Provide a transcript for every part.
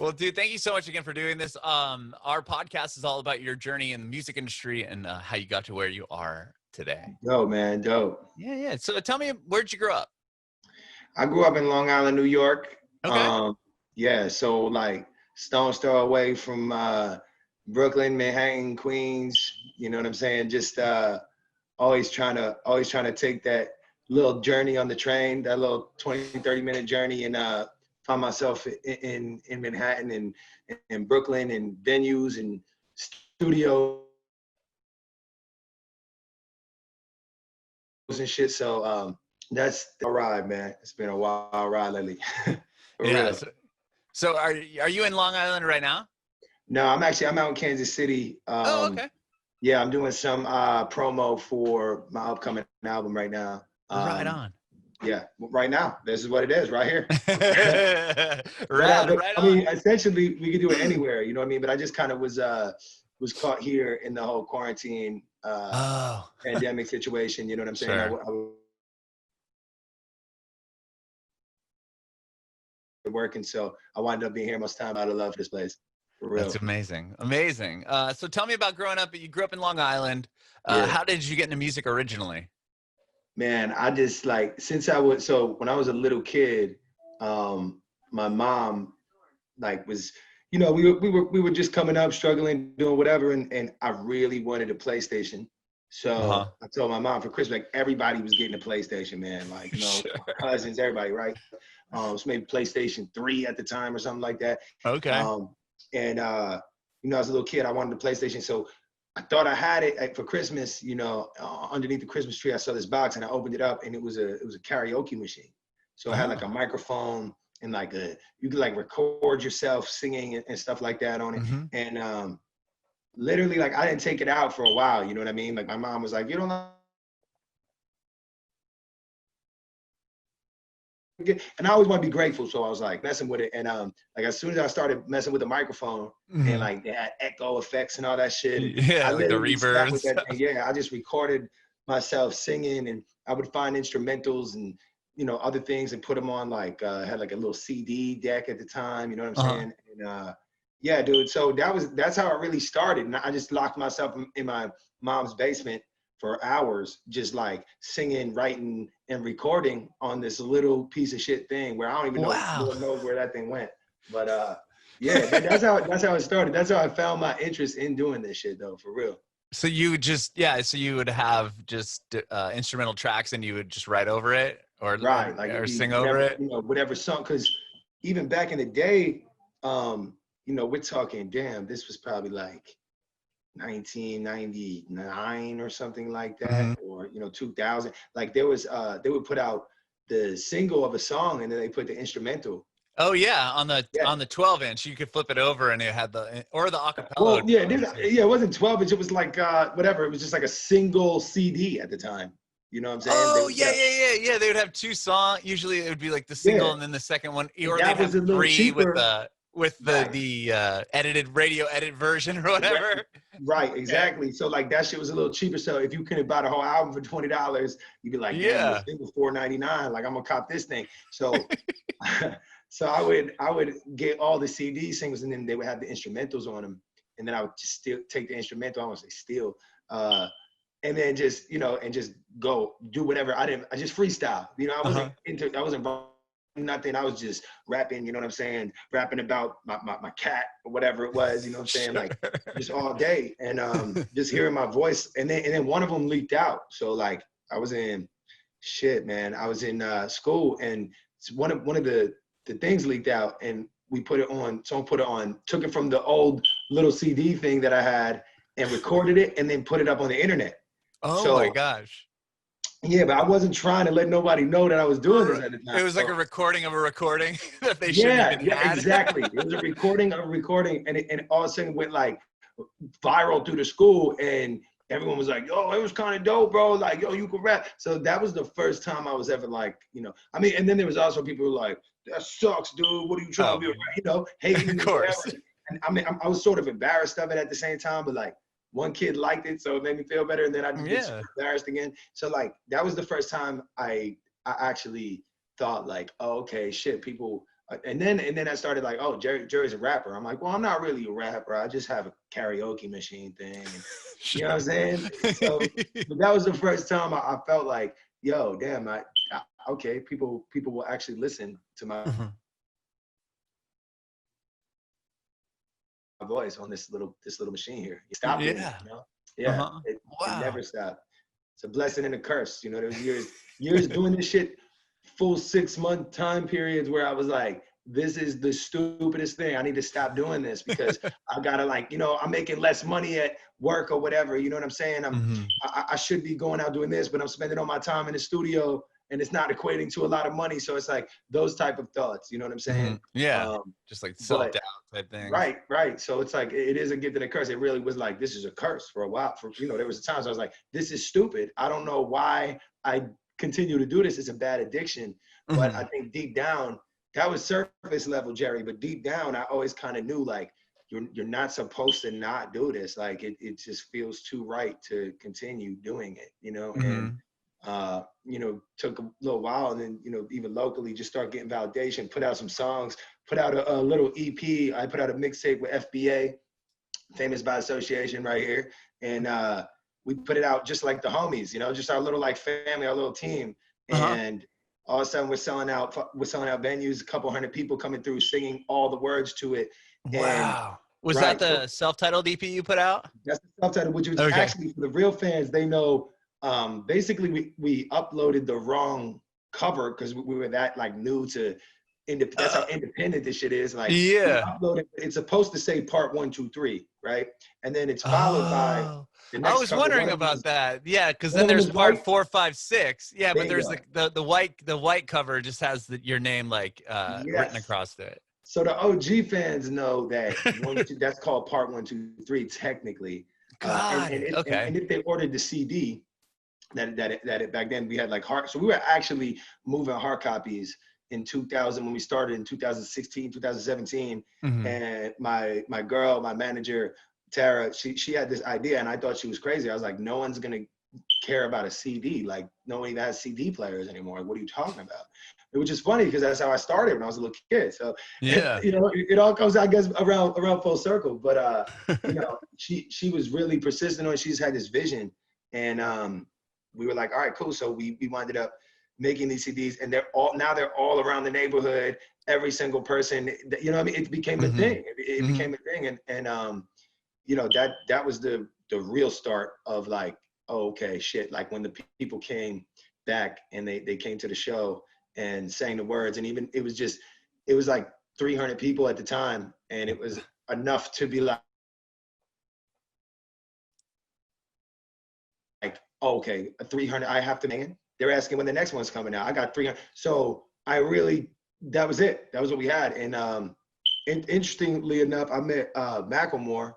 Well, dude, thank you so much again for doing this. Our podcast is all about your journey in the music industry and how you got to where you are today. Dope, man. Dope. Yeah. So tell me, where'd you grow up? I grew up in Long Island, New York. Okay. Yeah, so like stone's throw away from Brooklyn, Manhattan, Queens. You know what I'm saying? Just always trying to take that little journey on the train, that little 20, 30-minute journey, and find myself in Manhattan and Brooklyn and venues and studios and shit. So that's a ride, man. It's been a wild ride lately. For real. So are you in Long Island right now? No, I'm out in Kansas City. Okay. Yeah, I'm doing some promo for my upcoming album right now. Right on. Yeah, right now. This is what it is, right here. Right on. I mean, essentially, we could do it anywhere, you know what I mean? But I just kind of was caught here in the whole quarantine pandemic situation, you know what I'm saying? Sure. Working, so I wound up being here most time out of love for this place. For real. That's amazing. So tell me about growing up. You grew up in Long Island. Yeah. How did you get into music originally? Man, I just like, when I was a little kid, my mom like was, you know, we were just coming up, struggling, doing whatever, and I really wanted a PlayStation. So I told my mom for Christmas, like everybody was getting a PlayStation, man. Like, you know, Sure. my cousins, everybody, right? So maybe PlayStation 3 at the time or something like that. Okay. You know, as a little kid, I wanted a PlayStation. So I thought I had it for Christmas, you know, underneath the Christmas tree. I saw this box and I opened it up, and it was a karaoke machine. So it had like a microphone and like you could like record yourself singing and stuff like that on it. Mm-hmm. And literally, like, I didn't take it out for a while, you know what I mean? Like, my mom was like, you don't know. And I always want to be grateful, so I was like messing with it. And like, as soon as I started messing with the microphone, and like they had echo effects and all that shit, Yeah, I like the literally stuck with reverbs. that thing. Yeah, I just recorded myself singing, and I would find instrumentals and, you know, other things and put them on, like had like a little CD deck at the time, you know what I'm saying? And yeah, dude, so that's how it really started. And I just locked myself in my mom's basement for hours, just like singing, writing, and recording on this little piece of shit thing where I don't even know, Lord knows where that thing went. But yeah, that's how it started. That's how I found my interest in doing this shit, though, for real. So you would so you would have just instrumental tracks and you would just write over it or sing over it? You know, whatever song, because even back in the day, you know, we're talking, damn, this was probably like 1999 or something like that, or, you know, 2000. Like, there was they would put out the single of a song and then they put the instrumental. Oh yeah, on the 12-inch, you could flip it over and it had the acapella. Well, yeah, it wasn't 12-inch. It was like whatever. It was just like a single CD at the time. You know what I'm saying? Oh yeah. They would have two songs. Usually it would be like the single and then the second one, or they'd have three with the edited radio edit version or whatever. Right, exactly. So like that shit was a little cheaper. So if you couldn't buy the whole album for $20, you'd be like, damn, the single $4.99. Like, I'm gonna cop this thing. So so I would get all the CD singles, and then they would have the instrumentals on them, and then I would just take the instrumental. I won't say steal, and then just, you know, and just go do whatever. I just freestyle. You know, I wasn't nothing. I was just rapping, you know what I'm saying? Rapping about my cat or whatever it was, you know what I'm saying? Like, just all day, and just hearing my voice. And then one of them leaked out. So like, I was in school, and one of the things leaked out, and we put it on. Someone put it on, took it from the old little CD thing that I had and recorded it, and then put it up on the internet. Oh my gosh. Yeah, but I wasn't trying to let nobody know that I was doing this at the time. It was like a recording of a recording that they shouldn't even had. Exactly. It was a recording of a recording, and all of a sudden went like viral through the school, and everyone was like, yo, it was kind of dope, bro. Like, yo, you can rap. So that was the first time I was ever like, you know, I mean, and then there was also people who were like, that sucks, dude. What are you trying to be, you know, hating? Of course. And I mean, I was sort of embarrassed of it at the same time, but like, one kid liked it, so it made me feel better, and then I get super embarrassed again. So like, that was the first time I actually thought like, oh, okay, shit, people And then I started like, oh, Jerry's a rapper. I'm like, well, I'm not really a rapper. I just have a karaoke machine thing. And, you know what I'm saying? So but that was the first time I felt like, yo, damn, okay, people will actually listen to my voice on this little machine here. Stop doing it, you know? Yeah, it never stopped. It's a blessing and a curse. You know, there was years doing this shit, full 6-month time periods where I was like, this is the stupidest thing. I need to stop doing this because I gotta, like, you know, I'm making less money at work or whatever. You know what I'm saying? I should be going out doing this, but I'm spending all my time in the studio and it's not equating to a lot of money. So it's like those type of thoughts. You know what I'm saying? Yeah. Just like self-doubt type thing. Right. So it's like, it is a gift and a curse. It really was like, this is a curse for a while. You know, there was times I was like, this is stupid. I don't know why I continue to do this. It's a bad addiction. But I think deep down, that was surface level, Jerry. But deep down, I always kind of knew, like, you're not supposed to not do this. Like, it just feels too right to continue doing it, you know? And, you know, took a little while, and then, you know, even locally, just start getting validation, put out some songs, put out a little EP. I put out a mixtape with FBA, Famous by Association, right here. And we put it out just like the homies, you know, just our little, like, family, our little team. And all of a sudden we're selling out venues, a couple hundred people coming through singing all the words to it. Wow. Was that the self-titled EP you put out? That's the self-titled, which was actually, for the real fans, they know, basically we uploaded the wrong cover because we were that, like, new to that's how independent this shit is. Like, we uploaded, it's supposed to say part 1, 2, 3, right? And then it's followed by the next I was cover. wondering about that. Yeah, because then there's part 4, 5, 6. Yeah, but there's the white cover just has your name, like, written across it. So the OG fans know that that's called part 1, 2, 3 technically. And if they ordered the CD, that back then we had, like, so we were actually moving hard copies in 2000 when we started in 2016, 2017. And my girl, my manager, Tara, she had this idea, and I thought she was crazy. I was like, no one's gonna care about a CD. Like, no one even has CD players anymore. What are you talking about? Which is funny because that's how I started when I was a little kid. So you know, it all comes, I guess, around full circle. But you know, she was really persistent on it. She's had this vision, and we were like, all right, cool. So we winded up making these CDs, and they're all around the neighborhood. Every single person, you know what I mean? It became a thing. It became a thing, and you know, that was the real start of, like, oh, okay, shit. Like, when the people came back and they came to the show and sang the words, and even it was like 300 people at the time, and it was enough to be like, oh, okay, 300, I have to man. They're asking when the next one's coming out. I got 300. So that was it. That was what we had. And interestingly enough, I met Macklemore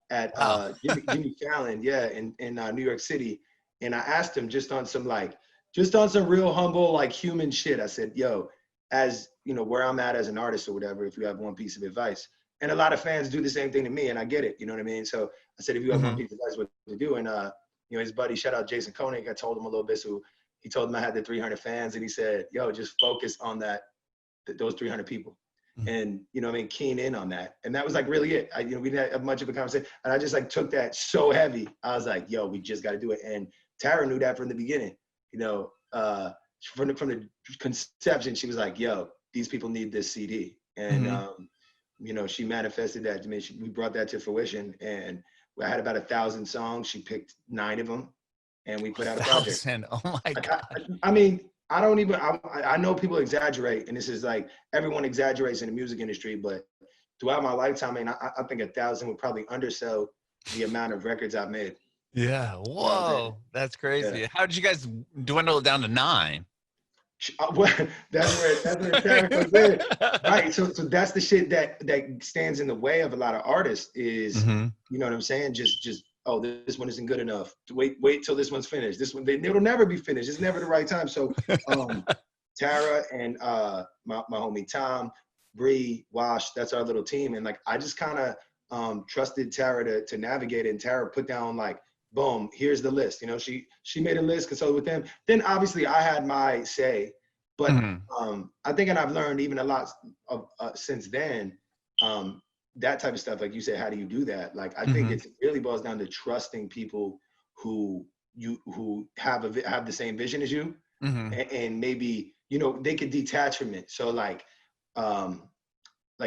at Jimmy Fallon, in New York City. And I asked him just on some real humble, like, human shit. I said, yo, as you know, where I'm at as an artist or whatever, if you have one piece of advice. And a lot of fans do the same thing to me, and I get it, you know what I mean? So I said, if you have one piece of advice, what to do? And you know, his buddy, shout out Jason Koenig, I told him a little bit, so he told him I had the 300 fans, and he said, yo, just focus on those 300 people. And, you know what I mean, keen in on that. And that was, like, really it. You know, we didn't have much of a conversation, and I just, like, took that so heavy. I was like, yo, we just got to do it. And Tara knew that from the beginning, you know, from the conception. She was like, yo, these people need this CD. And, you know, she manifested that to me. We brought that to fruition, and I had about 1,000 songs. She picked 9 of them, and we put out a project. Oh my God. I mean, I know people exaggerate, and this is, like, everyone exaggerates in the music industry, but throughout my lifetime, I mean, I think 1,000 would probably undersell the amount of records I've made. Yeah. Whoa. That's crazy. Yeah. How did you guys dwindle it down to 9? Well, that's where Tara comes in. Right. So that's the shit that stands in the way of a lot of artists is, you know what I'm saying? Just oh, this one isn't good enough. Wait till this one's finished. This one, it'll never be finished. It's never the right time. So Tara and my homie Tom, Bree, Wash, that's our little team. And, like, I just kind of trusted Tara to navigate it. And Tara put down, like, boom, here's the list. You know, she made a list, consulted with them. Then obviously I had my say, But I think, and I've learned even a lot of since then, that type of stuff, like you said, how do you do that? Like, I think it really boils down to trusting people who have the same vision as you, and maybe, you know, they could detach from it. So like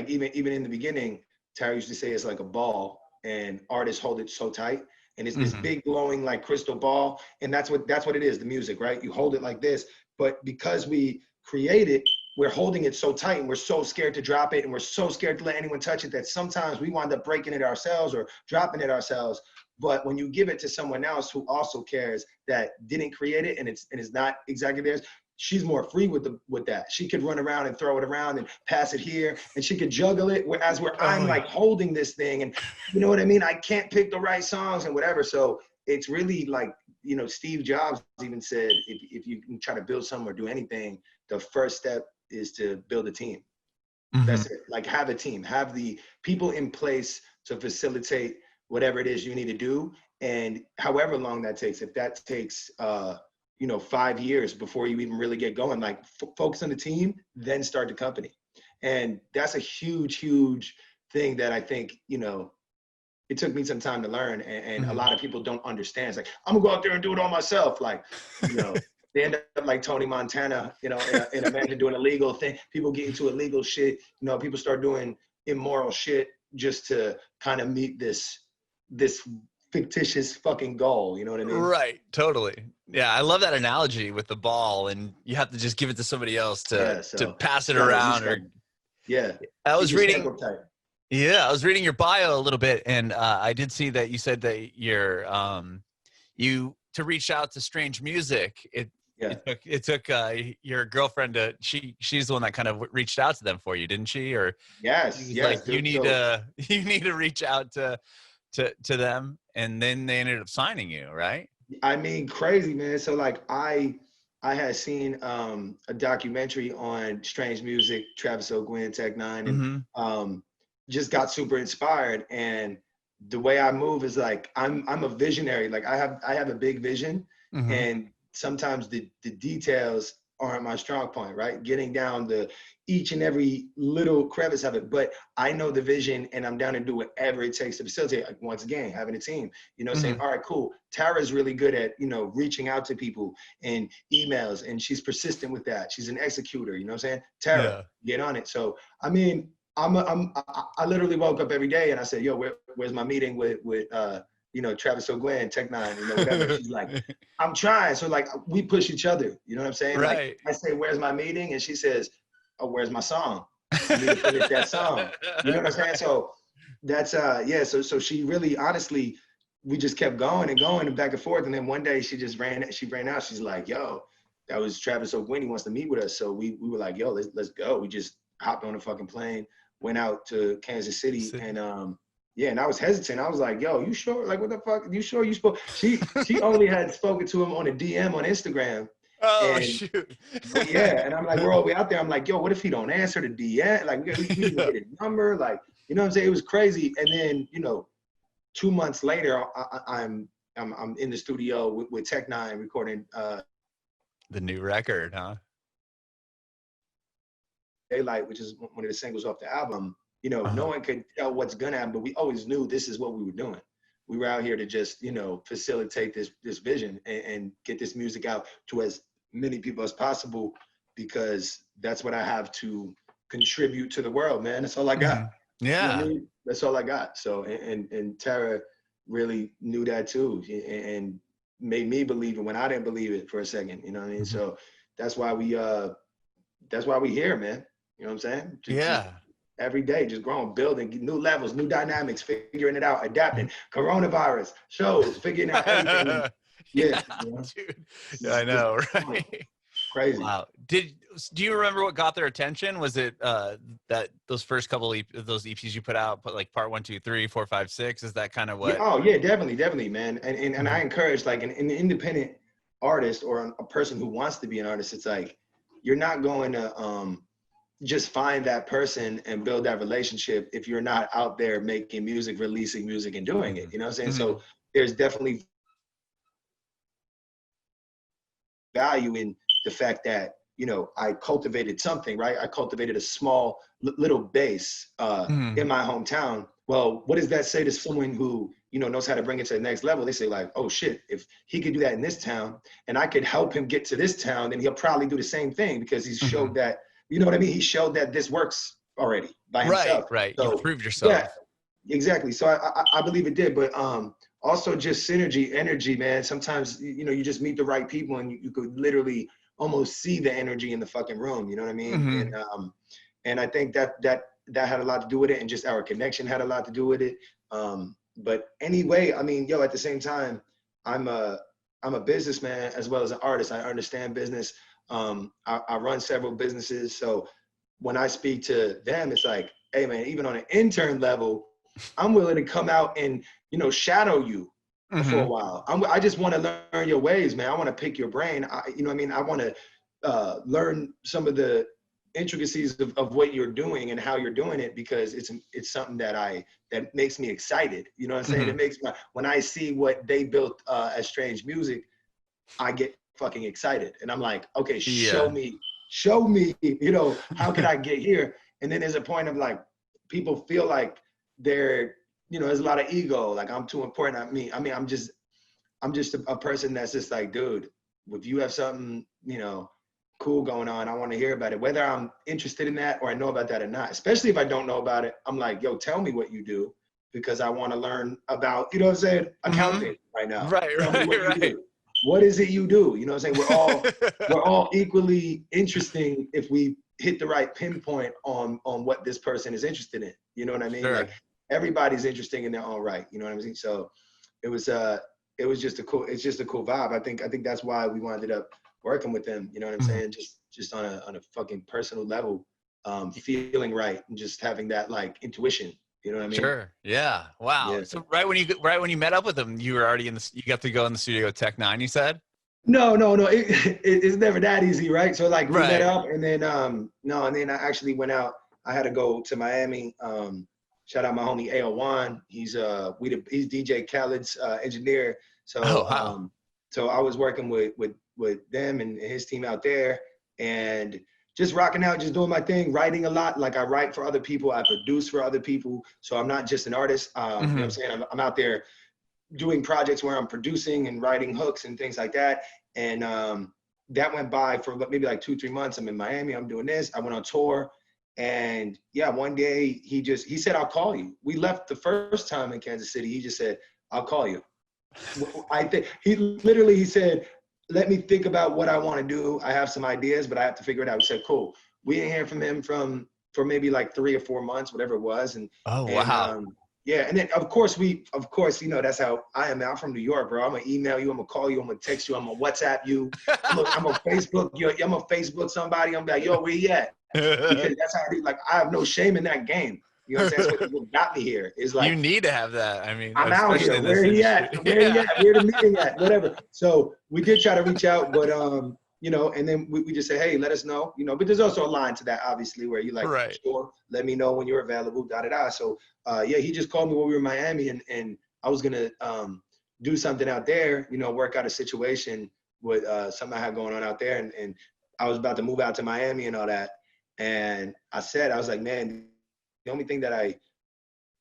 even in the beginning, Tara used to say it's like a ball, and artists hold it so tight, and it's this big glowing like crystal ball, and that's what it is, the music, right? You hold it like this, but because we create it, we're holding it so tight, and we're so scared to drop it, and we're so scared to let anyone touch it, that sometimes we wind up breaking it ourselves or dropping it ourselves. But when you give it to someone else who also cares, that didn't create it, and it's not exactly theirs, she's more free with that. She could run around and throw it around and pass it here, and she could juggle it, whereas I'm like holding this thing, and you know what I mean? I can't pick the right songs and whatever. So it's really like, you know, Steve Jobs even said, if you can try to build something or do anything, the first step is to build a team. That's it. Like, have a team, have the people in place to facilitate whatever it is you need to do. And however long that takes, if that takes, you know, 5 years before you even really get going, like focus on the team, then start the company. And that's a huge, huge thing that I think, you know, it took me some time to learn, and a lot of people don't understand. It's like, I'm gonna go out there and do it all myself. Like, you know, they end up like Tony Montana, you know, in a mansion doing illegal thing. People get into illegal shit. You know, people start doing immoral shit just to kind of meet this fictitious fucking goal. You know what I mean? Right. Totally. Yeah. I love that analogy with the ball, and you have to just give it to somebody else to pass it around. I was reading. Yeah, I was reading your bio a little bit, and I did see that you said that you're to reach out to strange music. It took your girlfriend she's the one that kind of reached out to them for you, didn't she? Or yes, like, you need to reach out to them, and then they ended up signing you, right? I mean, crazy, man. So like I had seen a documentary on strange music, Travis O'Guin, Tech Nine, and just got super inspired. And the way I move is like, I'm a visionary. Like I have a big vision, and sometimes the details aren't my strong point, right? Getting down the each and every little crevice of it, but I know the vision, and I'm down to do whatever it takes to facilitate. Like, once again, having a team, you know, saying, all right, cool. Tara's really good at, you know, reaching out to people and emails, and she's persistent with that. She's an executor, you know what I'm saying? Tara, get on it. So, I mean, I literally woke up every day and I said, yo, where's my meeting with you know, Travis O'Guin, Tech Nine, you know, whatever. She's like, I'm trying. So like, we push each other, you know what I'm saying? Right. Like, I say, where's my meeting? And she says, oh, where's my song? You need to finish that song. You know what I'm saying? So that's, so she really, honestly, we just kept going and back and forth. And then one day she ran out. She's like, yo, that was Travis O'Guin. He wants to meet with us. So we were like, yo, let's go. We just hopped on a fucking plane, went out to Kansas City, and and I was hesitant. I was like, yo, you sure? Like, what the fuck? You sure you spoke? She only had spoken to him on a DM on Instagram. Oh, shoot. And I'm like, we're all the way out there. I'm like, yo, what if he don't answer the DM? Like, we didn't get his number. Like, you know what I'm saying? It was crazy. And then, you know, 2 months later, I'm in the studio with Tech Nine recording the new record, huh? Daylight, which is one of the singles off the album. You know, no one could tell what's gonna happen, but we always knew this is what we were doing. We were out here to just, you know, facilitate this vision and get this music out to as many people as possible, because that's what I have to contribute to the world, man. That's all I got. Yeah. You know what I mean? That's all I got. So, and Tara really knew that too, and made me believe it when I didn't believe it for a second, you know what I mean? So that's why we here, man. You know what I'm saying? Just every day, just growing, building new levels, new dynamics, figuring it out, adapting. Coronavirus, shows, figuring out everything. Yeah, dude. I know, right? Crazy. Wow. Do you remember what got their attention? Was it that those first couple those EPs you put out, like part 1, 2, 3, 4, 5, 6? Is that kind of what? Oh yeah, definitely, man. And I encourage, like, an independent artist or a person who wants to be an artist. It's like, you're not going to just find that person and build that relationship if you're not out there making music, releasing music, and doing it. You know what I'm saying? So there's definitely value in the fact that I cultivated something, right? I cultivated a small little base in my hometown. Well, what does that say to someone who, knows how to bring it to the next level? They say like, oh shit, if he could do that in this town and I could help him get to this town, then he'll probably do the same thing because he's showed that, you know what I mean? He showed that this works already by himself. Right. So, you proved yourself. Yeah, exactly. So I believe it did, but also just synergy, energy, man. Sometimes, you just meet the right people and you could literally almost see the energy in the fucking room. You know what I mean? And I think that had a lot to do with it, and just our connection had a lot to do with it. But anyway, I mean, at the same time, I'm a businessman as well as an artist. I understand business. I run several businesses. So when I speak to them, it's like, hey man, even on an intern level, I'm willing to come out and, shadow you for a while. I just want to learn your ways, man. I want to pick your brain. I want to learn some of the intricacies of what you're doing and how you're doing it, because it's something that makes me excited. You know what I'm saying? It makes when I see what they built as Strange Music, I get fucking excited. And I'm like, okay, show me, how can I get here? And then there's a point of like, people feel like they're, there's a lot of ego. Like I'm too important. I'm just a person that's just like, dude, if you have something, cool going on, I want to hear about it, whether I'm interested in that or I know about that or not. Especially if I don't know about it, I'm like, yo, tell me what you do, because I want to learn about, accounting right now. Right. What is it you do? You know what I'm saying? We're all equally interesting if we hit the right pinpoint on what this person is interested in. You know what I mean? Sure. Like everybody's interesting in their own right. You know what I'm saying? So it was just a cool vibe. I think that's why we wound up working with them. You know what I'm saying? Just on a fucking personal level, feeling right and just having that like intuition. You know what I mean? Sure. Yeah. Wow. Yeah. So right when you met up with them, you were already you got to go in the studio at Tech 9, you said? No. It's never that easy, right? So like we met up, and then and then I actually went out. I had to go to Miami. Shout out my homie AO1. He's DJ Khaled's engineer. So so I was working with them and his team out there, and just rocking out, just doing my thing, writing a lot. Like I write for other people, I produce for other people. So I'm not just an artist. You know what I'm saying? I'm out there doing projects where I'm producing and writing hooks and things like that. And that went by for maybe like 2-3 months. I'm in Miami, I'm doing this. I went on tour. And yeah, one day he said, I'll call you. We left the first time in Kansas City. He just said, I'll call you. I think he said, let me think about what I want to do. I have some ideas, but I have to figure it out. We said, cool. We didn't hear from him for maybe like 3 or 4 months, whatever it was. And wow. Yeah, and then of course, that's how I am. I'm from New York, bro. I'm gonna email you, I'm gonna call you, I'm gonna text you, I'm gonna WhatsApp you, I'm gonna Facebook you, I'm gonna Facebook somebody. I'm like, yo, where you at? Because that's how I have no shame in that game. You know what I'm saying? That's what got me here. Is like, you need to have that. I mean, I'm out here. Where he at? Where he at? Where the meeting at? Whatever. So we did try to reach out, but and then we just say, hey, let us know. But there's also a line to that, obviously, where you like, sure, let me know when you're available. Da. So yeah, he just called me when we were in Miami, and I was gonna do something out there. Work out a situation with something I had going on out there, and I was about to move out to Miami and all that. And I was like, man, the only thing that I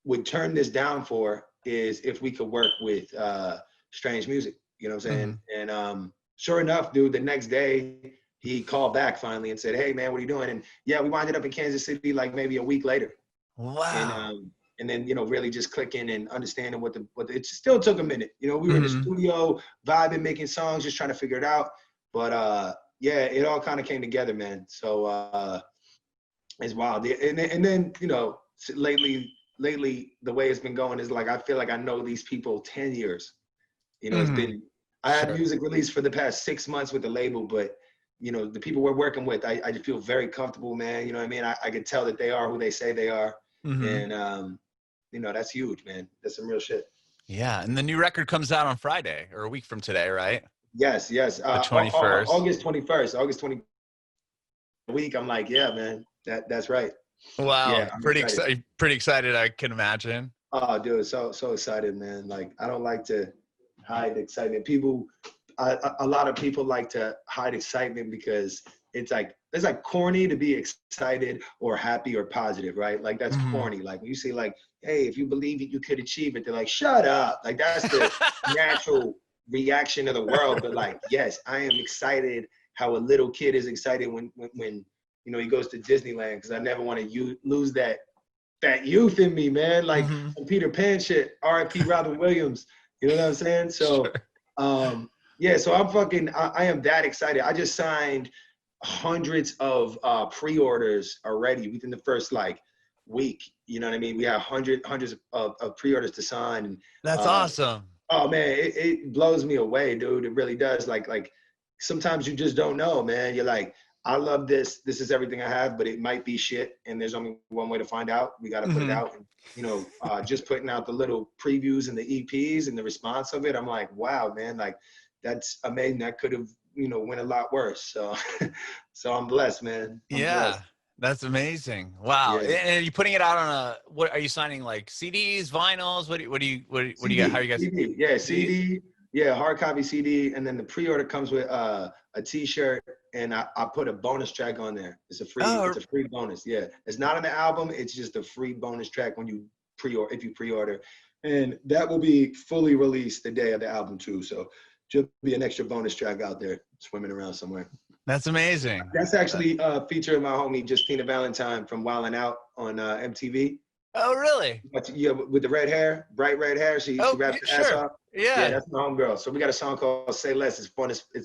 would turn this down for is if we could work with Strange Music, you know what I'm saying? And sure enough, dude, the next day he called back finally and said, hey man, what are you doing? And yeah, we winded up in Kansas City like maybe a week later. Wow. And then, really just clicking and understanding what it still took a minute. We were in the studio, vibing, making songs, just trying to figure it out. But yeah, it all kind of came together, man. So it's wild. And then, lately the way it's been going is like, I feel like I know these people 10 years. It's been, I had music released for the past 6 months with the label, but the people we're working with, I just feel very comfortable, man. You know what I mean? I can tell that they are who they say they are. And that's huge, man. That's some real shit. Yeah. And the new record comes out on Friday, or a week from today, right? Yes. The 21st. August 21st. August 20th week. I'm like, yeah, man. That's right. Wow. Yeah, pretty excited, I can imagine. Oh, dude, so excited, man. Like, I don't like to hide excitement. A lot of people like to hide excitement because it's like corny to be excited or happy or positive, right? Like that's corny. Like when you say like, hey, if you believe it, you could achieve it. They're like, shut up. Like that's the natural reaction of the world. But like, yes, I am excited how a little kid is excited when you know, he goes to Disneyland, because I never want to lose that youth in me, man. Like some Peter Pan shit, R.I.P. Robin Williams. You know what I'm saying? So, yeah, so I am that excited. I just signed hundreds of pre-orders already within the first like week. You know what I mean? We have hundreds of pre-orders to sign. And that's awesome. Oh man, it blows me away, dude. It really does. Like sometimes you just don't know, man. You're like, I love this. This is everything I have, but it might be shit. And there's only one way to find out. We got to put it out. And, you know, just putting out the little previews and the EPs and the response of it. I'm like, wow, man, like that's amazing. That could have, you know, went a lot worse. So, so I'm blessed, man. I'm blessed. That's amazing. Wow. Yeah. And are you putting it out on what are you signing, like CDs, vinyls? What do you got? How are you guys? CD. Yeah, CD. Yeah, hard copy CD. And then the pre-order comes with a t-shirt, and I put a bonus track on there. It's a free bonus. Yeah. It's not on the album. It's just a free bonus track when you if you pre-order. And that will be fully released the day of the album too. So just be an extra bonus track out there swimming around somewhere. That's amazing. That's actually featuring my homie Justina Valentine from Wildin' Out on MTV. Oh, really? Yeah, with the red hair, bright red hair. She raps her ass off. Yeah, that's my homegirl. So we got a song called "Say Less." It's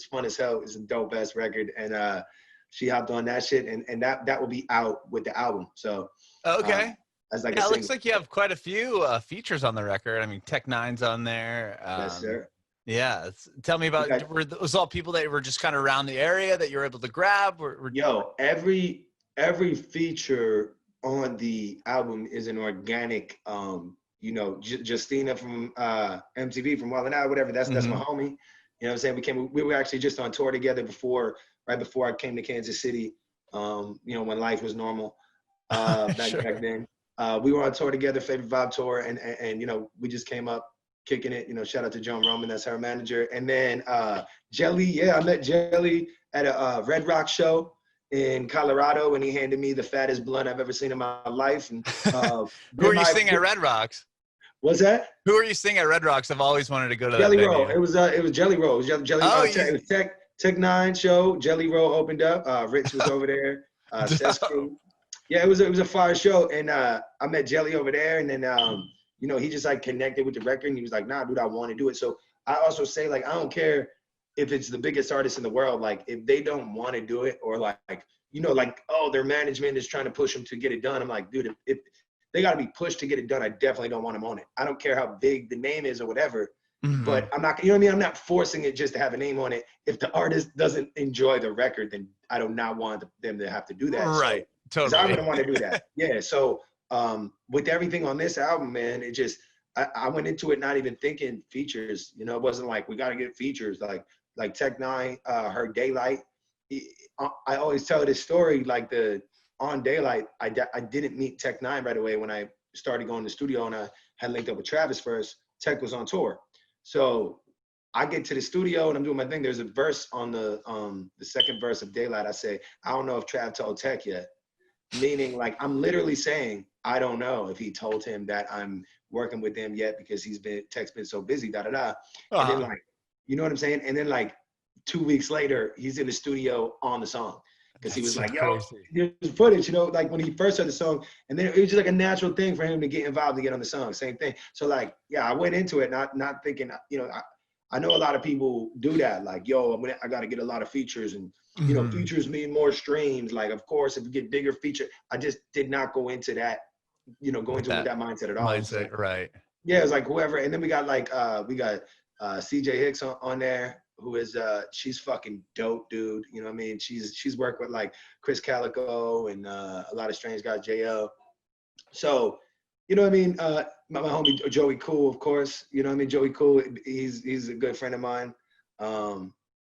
fun as hell. It's a dope ass record, and she hopped on that shit, and that will be out with the album. So okay. As like it looks like you have quite a few features on the record. I mean, Tech Nine's on there. Yes, sir. Yeah, tell me about. Were those all people that were just kind of around the area that you were able to grab? Yo, every feature on the album is an organic. You know, Justina from MTV, from Wildin' Out, whatever. That's my homie. You know what I'm saying? We were actually just on tour together right before I came to Kansas City. You know, when life was normal back then. We were on tour together, Favorite Vibe tour, and you know, we just came up kicking it. You know, shout out to Joan Roman, that's her manager. And then Jelly, yeah, I met Jelly at a Red Rock show in Colorado, and he handed me the fattest blunt I've ever seen in my life. And who are you seeing at Red Rocks? What's that? Who are you seeing at Red Rocks? I've always wanted to go to Jelly that Roll. It was Jelly Roll. It was Jelly Roll. It was Tech Nine show. Jelly Roll opened up. Rich was over there. Yeah, it was a fire show, and I met Jelly over there, and then you know, he just like connected with the record, and he was like, nah, dude, I want to do it. So I also say, like, I don't care if it's the biggest artist in the world, like if they don't want to do it, or like, you know, like, oh, their management is trying to push them to get it done. I'm like, dude, if they got to be pushed to get it done, I definitely don't want them on it. I don't care how big the name is or whatever, but I'm not, you know what I mean? I'm not forcing it just to have a name on it. If the artist doesn't enjoy the record, then I do not want them to have to do that. Right. So, totally. I wouldn't want to do that. Yeah. So with everything on this album, man, it just, I went into it not even thinking features. You know, it wasn't like we got to get features. Like Tech Nine, her Daylight. I always tell this story, like on Daylight, I didn't meet Tech Nine right away when I started going to the studio, and I had linked up with Travis first. Tech was on tour. So I get to the studio and I'm doing my thing. There's a verse on the second verse of Daylight. I say, I don't know if Trav told Tech yet. Meaning, like, I'm literally saying, I don't know if he told him that I'm working with him yet, because Tech's been so busy, da-da-da. And then, like, you know what I'm saying? And then, like, 2 weeks later, he's in the studio on the song. Because he was like, yo, there's footage, you know, like when he first heard the song, and then it was just like a natural thing for him to get involved and get on the song, same thing. So like, yeah, I went into it not thinking, you know, I know a lot of people do that, like, yo, I got to get a lot of features, and, you know, features mean more streams. Like, of course, if you get bigger feature, I just did not go into that, you know, with that mindset at all. Mindset, right. Yeah, it was like whoever, and then we got like, CJ Hicks on there, who is she's fucking dope, dude. You know what I mean? She's worked with like Chris Calico and a lot of strange guys, JL. So, you know what I mean? My homie Joey Cool, of course. You know what I mean? Joey Cool, he's a good friend of mine.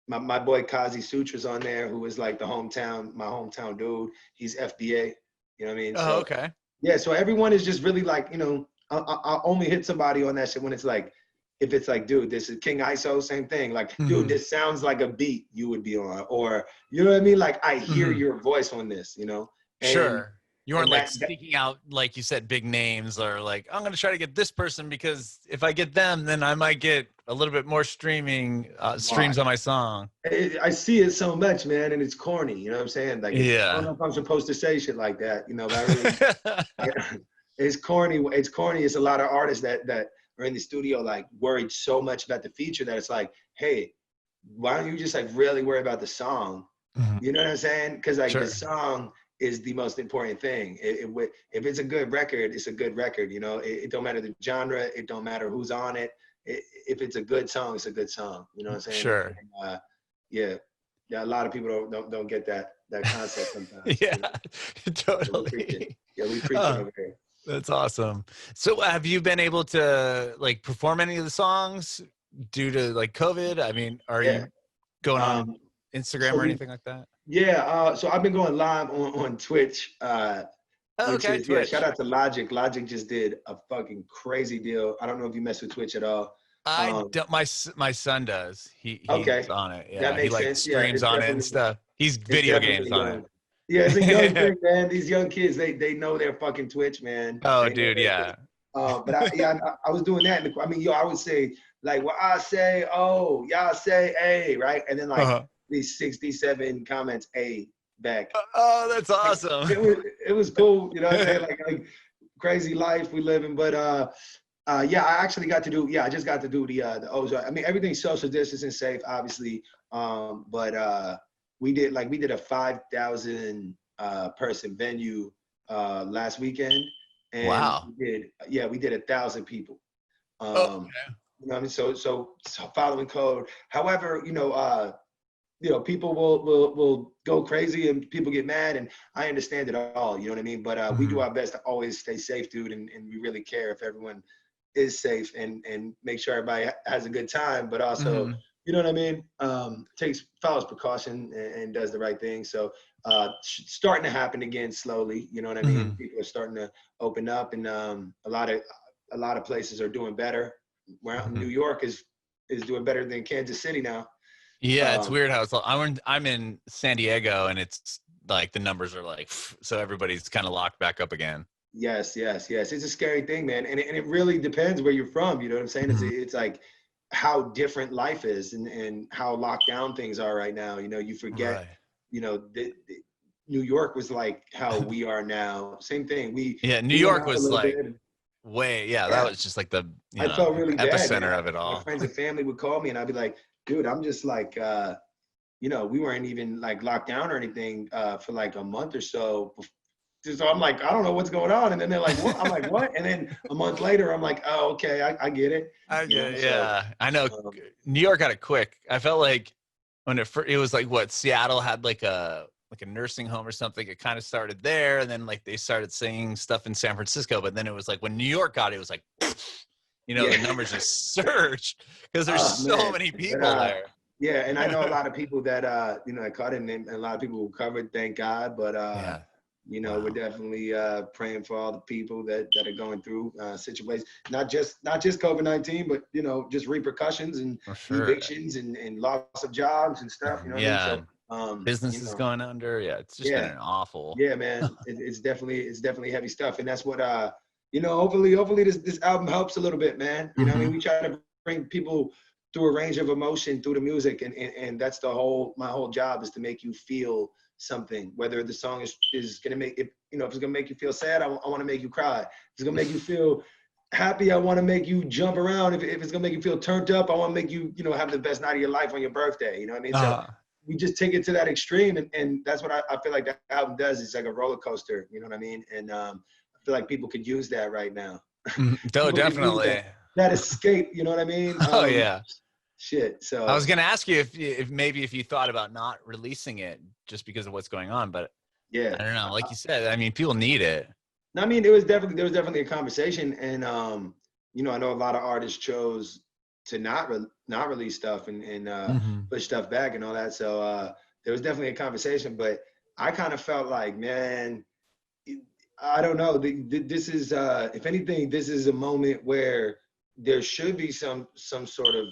My boy Kazi Sutra's on there, who is like my hometown dude. He's FBA. You know what I mean? Oh, so, okay. Yeah, so everyone is just really like, you know, I only hit somebody on that shit when it's like, if it's like, dude, this is King ISO, same thing. Like, dude, this sounds like a beat you would be on, or you know what I mean? Like, I hear your voice on this, you know? And, sure. You weren't like that, seeking out, like you said, big names, or like, I'm going to try to get this person because if I get them, then I might get a little bit more streams on my song. I see it so much, man, and it's corny. You know what I'm saying? Like, I don't know if I'm supposed to say shit like that, you know, but I really, it's corny. It's corny. It's a lot of artists that are in the studio, like, worried so much about the feature that it's like, hey, why don't you just like really worry about the song? You know what I'm saying? Because like the song is the most important thing. If it's a good record, it's a good record. You know, it don't matter the genre. It don't matter who's on it. If it's a good song, it's a good song. You know what I'm saying? Sure. And, yeah. A lot of people don't get that concept sometimes. Yeah, you know? totally. We preach it over here. That's awesome. So have you been able to like perform any of the songs due to like COVID? I mean, are you going on Instagram or anything like that? Yeah, so I've been going live on Twitch. Okay, Twitch. Yeah, shout out to Logic. Logic just did a fucking crazy deal. I don't know if you mess with Twitch at all. I don't. My son does. He's on it. Yeah, that makes he sense. streams on it and stuff. He's video games on it. Yeah, it's a young thing, man. These young kids, they know their fucking Twitch, man. Oh, dude, yeah. But I was doing that. I mean, I would say like, well, I say, oh, y'all say, a, right, and then like these 67 comments, a back. Oh, that's awesome. It was cool, you know what I'm saying? Like crazy life we live in, but yeah, I actually got to do. Yeah, I just got to do the Ozark. I mean, everything's social distancing safe, obviously. But we did a 5,000 person venue last weekend, and wow. we did 1,000 people. You know what I mean? So following code. However, you know, people will go crazy and people get mad, and I understand it all. You know what I mean? But we do our best to always stay safe, dude, and we really care if everyone is safe and make sure everybody has a good time, but also, you know what I mean? Follows precaution and does the right thing. So starting to happen again slowly, you know what I mean? People are starting to open up, and a lot of places are doing better. New York is doing better than Kansas City now. Yeah, it's weird how it's like, I'm in San Diego, and it's like the numbers are like, so everybody's kind of locked back up again. Yes. It's a scary thing, man. And it really depends where you're from. You know what I'm saying? It's like how different life is and how locked down things are right now. You know, you forget, you know, New York was like how we are now. Same thing. New York was like that was just like the I felt really epicenter bad, of it all. My friends and family would call me and I'd be like, dude, I'm just like, you know, we weren't even like locked down or anything for like a month or so. So I'm like, I don't know what's going on. And then they're like, what? I'm like, what? And then a month later, I'm like, oh, okay, I get it. I get it. Yeah. So, I know New York got it quick. I felt like when it was like what Seattle had like a nursing home or something. It kind of started there. And then like they started saying stuff in San Francisco. But then it was like when New York got it was like, you know, the numbers just surged because there's so many people there. Yeah. And I know a lot of people that, you know, I caught it and a lot of people who covered, thank God. But, you know, we're definitely praying for all the people that are going through situations, not just COVID-19, but, you know, just repercussions and evictions and loss of jobs and stuff. You know what I mean? So, businesses going under. Yeah, it's just been an awful. Yeah, man, it's definitely heavy stuff, and that's what you know. Hopefully this album helps a little bit, man. You know what I mean? We try to bring people through a range of emotion through the music, and that's my whole job is to make you feel something, whether the song is gonna make it, you know, if it's gonna make you feel sad, I want to make you cry. If it's gonna make you feel happy, I want to make you jump around. If it's gonna make you feel turned up, I want to make you, you know, have the best night of your life on your birthday. You know what I mean? So we just take it to that extreme, and that's what I feel like that album does. It's like a roller coaster. You know what I mean? And I feel like people could use that right now. Oh, definitely. That escape. You know what I mean? Shit. So I was gonna ask you if maybe you thought about not releasing it just because of what's going on, but I don't know. Like you said, I mean, people need it. I mean, there was definitely a conversation, and you know, I know a lot of artists chose to not release stuff and push stuff back and all that. So there was definitely a conversation, but I kind of felt like, man, I don't know. This is, if anything, this is a moment where there should be some sort of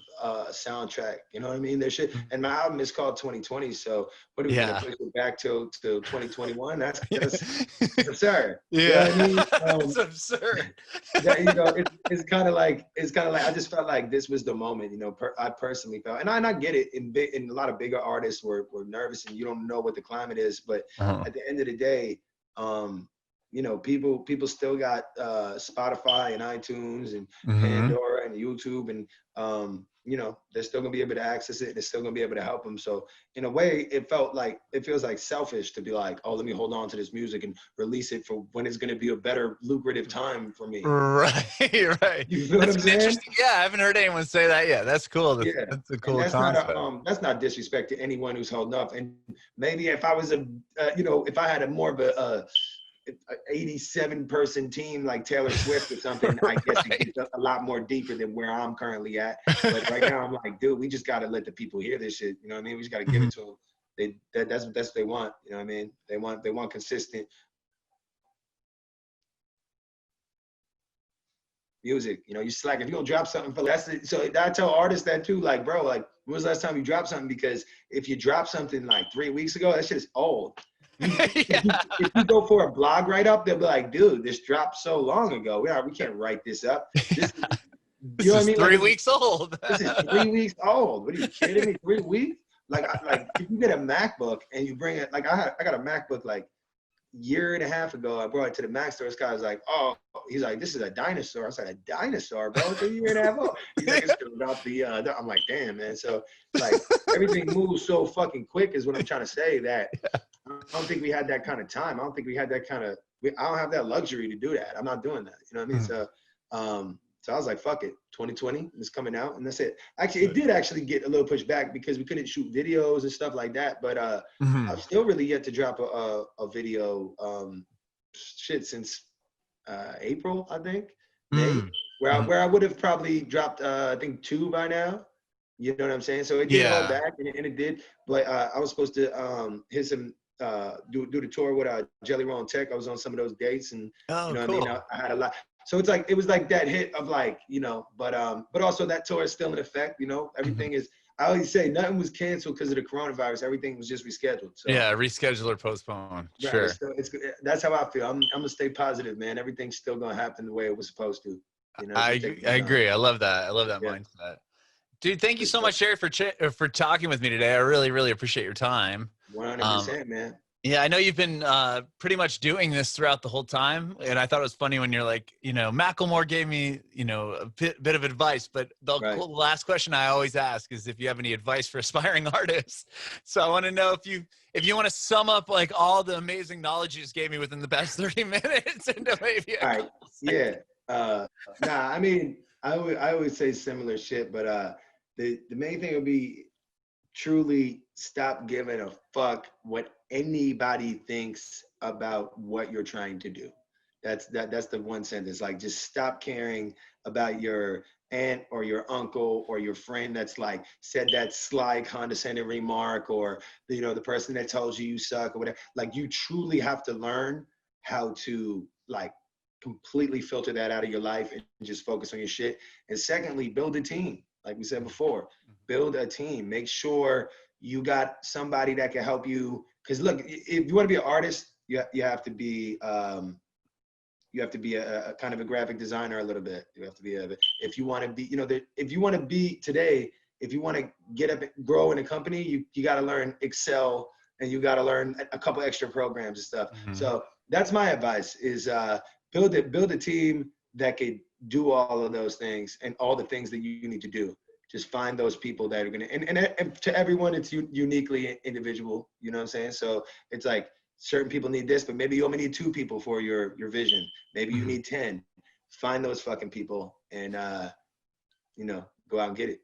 soundtrack. You know what I mean? There should. And my album is called 2020. So what are we gonna push it back to 2021? That's absurd. Yeah, you know what I mean? It's absurd. That, it's kind of like I just felt like this was the moment. I personally felt, and I get it. In a lot of bigger artists were nervous, and you don't know what the climate is. But at the end of the day, people still got Spotify and iTunes and Pandora and YouTube, and they're still gonna be able to access it. They're still gonna be able to help them. So in a way, it feels like selfish to be like, oh, let me hold on to this music and release it for when it's gonna be a better lucrative time for me. Right. You feel what I'm saying? Interesting. Yeah, I haven't heard anyone say that yet. That's cool. That's a cool concept. That's not disrespect to anyone who's holding up. And maybe if I was if I had a more of a 87-person team like Taylor Swift or something, I guess it gets a lot more deeper than where I'm currently at. But right now I'm like, dude, we just gotta let the people hear this shit. You know what I mean? We just gotta give it to them. That's what they want. You know what I mean? They want consistent music. You slack. If you don't drop something, so I tell artists that too. Like, bro, like, when was the last time you dropped something? Because if you drop something like 3 weeks ago, that shit is old. If you go for a blog write-up, they'll be like, dude, this dropped so long ago. We can't write this up. This is 3 weeks old. This is 3 weeks old. What are you kidding me? 3 weeks? Like if you get a MacBook and you bring it, like I got a MacBook like year and a half ago. I brought it to the Mac store. This guy was like, oh, he's like, this is a dinosaur. I was like, a dinosaur, bro? It's a year and a half old. He's like, it's about the, I'm like, damn, man. So like everything moves so fucking quick is what I'm trying to say, that I don't think we had that kind of time. I don't think we had that kind of, I don't have that luxury to do that. I'm not doing that. You know what I mean? So I was like, fuck it. 2020 is coming out, and that's it. Actually, it did actually get a little pushed back because we couldn't shoot videos and stuff like that. But I've still really yet to drop a video since April, I think, May, where I would have probably dropped, I think 2 by now. You know what I'm saying? So it did hold back, and it did. But I was supposed to hit some, do the tour with Jehry Robinson. I was on some of those dates, and cool. what I mean? I had a lot. So it's like, it was like that hit of like, but also that tour is still in effect. Everything is, I always say nothing was canceled because of the coronavirus. Everything was just rescheduled. So, yeah, reschedule or postpone. Right, sure. That's how I feel. I'm gonna stay positive, man. Everything's still gonna happen the way it was supposed to. I agree. I love that. I love that mindset. Dude, thank you so much, Jehry, for talking with me today. I really, really appreciate your time. 100%, man. Yeah, I know you've been pretty much doing this throughout the whole time, and I thought it was funny when you're like, Macklemore gave me, a bit of advice, but the last question I always ask is if you have any advice for aspiring artists. So I want to know if you want to sum up like all the amazing knowledge you just gave me within the past 30 minutes into maybe. All right. Yeah. I mean, I always say similar shit, but the main thing would be truly stop giving a fuck what anybody thinks about what you're trying to do. That's the one sentence. Like, just stop caring about your aunt or your uncle or your friend that's like said that sly condescending remark, or the person that tells you suck or whatever. Like, you truly have to learn how to like completely filter that out of your life and just focus on your shit. And secondly, build a team. Like we said before, build a team. Make sure you got somebody that can help you. Because look, if you want to be an artist, you have to be a kind of a graphic designer a little bit. You have to be if you want to be, if you want to be today, if you want to get up and grow in a company, you got to learn Excel, and you got to learn a couple extra programs and stuff. So that's my advice: is build a team that could do all of those things and all the things that you need to do. Just find those people that are gonna, and to everyone, it's uniquely individual. You know what I'm saying? So it's like certain people need this, but maybe you only need 2 people for your vision. Maybe you need 10. Find those fucking people and go out and get it.